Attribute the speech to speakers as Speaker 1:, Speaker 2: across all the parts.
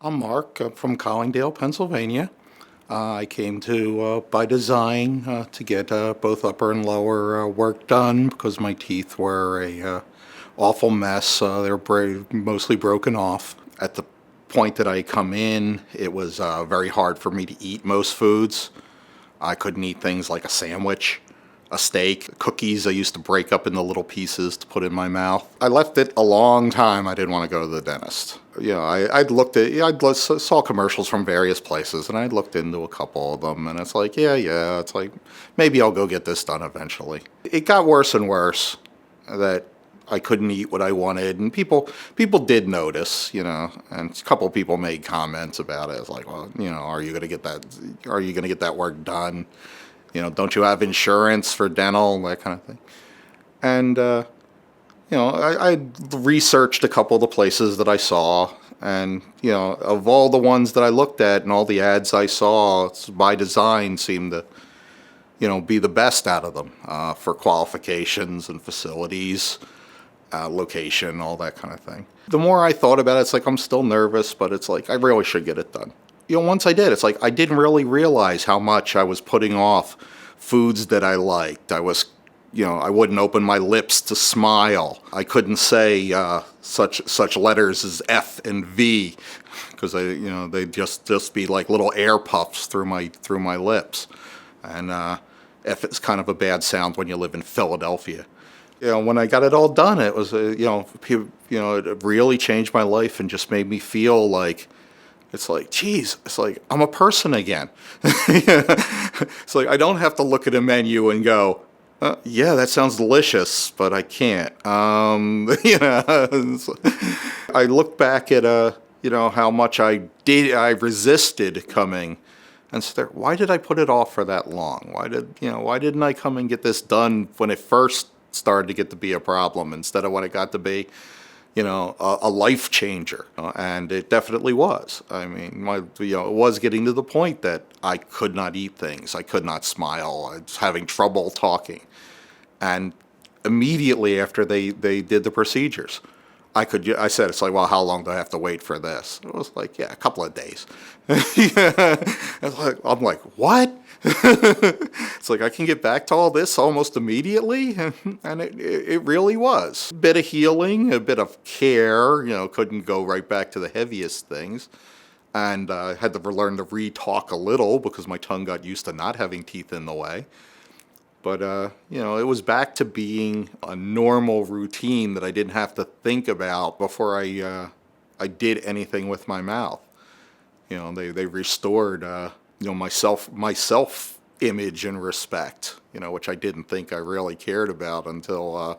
Speaker 1: I'm Mark from Collingdale, Pennsylvania. I came to by design to get both upper and lower work done because my teeth were a awful mess. They were mostly broken off. At the point that I come in, it was very hard for me to eat most foods. I couldn't eat things like a sandwich, a steak, cookies I used to break up into little pieces to put in my mouth. I left it a long time. I didn't want to go to the dentist. I'd looked at, saw commercials from various places, and I'd looked into a couple of them, and it's like, it's like, maybe I'll go get this done eventually. It got worse and worse that I couldn't eat what I wanted, and people did notice, and a couple of people made comments about it. It's like, well, are you gonna get that? Are you gonna get that work done? Don't you have insurance for dental, that kind of thing? And I researched a couple of the places that I saw, and of all the ones that I looked at and all the ads I saw, by design seemed to be the best out of them for qualifications and facilities, location, all that kind of thing. The more I thought about it, it's like I'm still nervous, but it's like I really should get it done. Once I did, it's like I didn't really realize how much I was putting off foods that I liked. I wouldn't open my lips to smile. I couldn't say such letters as F and V because they'd just be like little air puffs through my lips. And F is kind of a bad sound when you live in Philadelphia. When I got it all done, it was it really changed my life and just made me feel like. It's like, geez, it's like I'm a person again. It's like I don't have to look at a menu and go, yeah, that sounds delicious, but I can't. I look back at how much I resisted coming, and said, why did I put it off for that long? Why didn't I come and get this done when it first started to get to be a problem instead of when it got to be a life changer, and it definitely was. I mean, it was getting to the point that I could not eat things, I could not smile, I was having trouble talking, and immediately after they did the procedures, I said, it's like, well, how long do I have to wait for this? It was like, yeah, a couple of days. I'm like, what? It's like I can get back to all this almost immediately, and it really was. A bit of healing, a bit of care, couldn't go right back to the heaviest things. And I had to learn to re-talk a little because my tongue got used to not having teeth in the way. But, it was back to being a normal routine that I didn't have to think about before I did anything with my mouth. They restored, my self image and respect, which I didn't think I really cared about until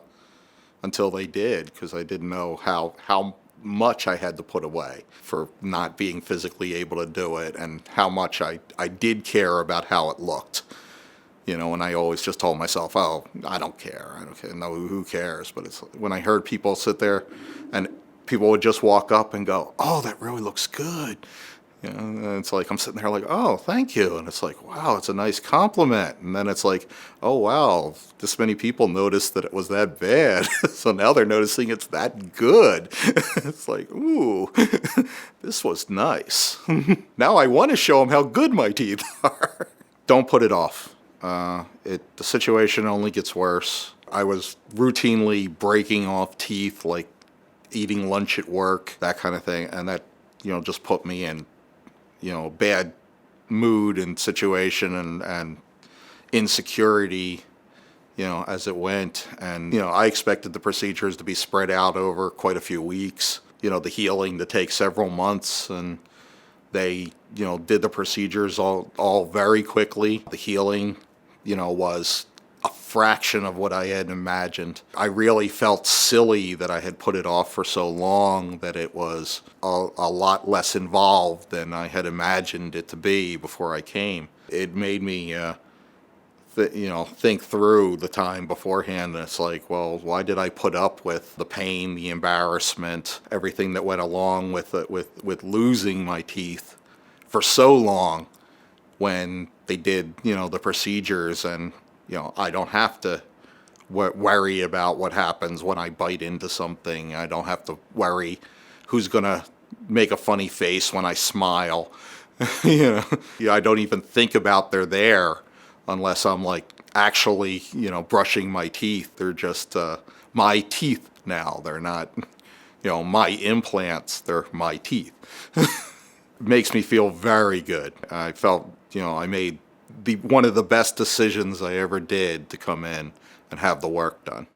Speaker 1: they did, because I didn't know how much I had to put away for not being physically able to do it, and how much I did care about how it looked. And I always just told myself, oh, I don't care. No, who cares? But it's when I heard people sit there and people would just walk up and go, oh, that really looks good. And it's like, I'm sitting there like, oh, thank you. And it's like, wow, it's a nice compliment. And then it's like, oh, wow, this many people noticed that it was that bad. So now they're noticing it's that good. It's like, ooh, this was nice. Now I want to show them how good my teeth are. Don't put it off. The situation only gets worse. I was routinely breaking off teeth, like eating lunch at work, that kind of thing, and that just put me in bad mood and situation and insecurity as it went. And I expected the procedures to be spread out over quite a few weeks, the healing to take several months, and they did the procedures all very quickly. The healing was a fraction of what I had imagined. I really felt silly that I had put it off for so long, that it was a lot less involved than I had imagined it to be before I came. It made me think through the time beforehand, and it's like, well, why did I put up with the pain, the embarrassment, everything that went along with it, with losing my teeth for so long, when they did the procedures, and I don't have to worry about what happens when I bite into something. I don't have to worry who's gonna make a funny face when I smile. Yeah, I don't even think about they're there unless I'm like actually, brushing my teeth. They're just my teeth now. They're not, my implants. They're my teeth. Makes me feel very good. I felt, I made one of the best decisions I ever did to come in and have the work done.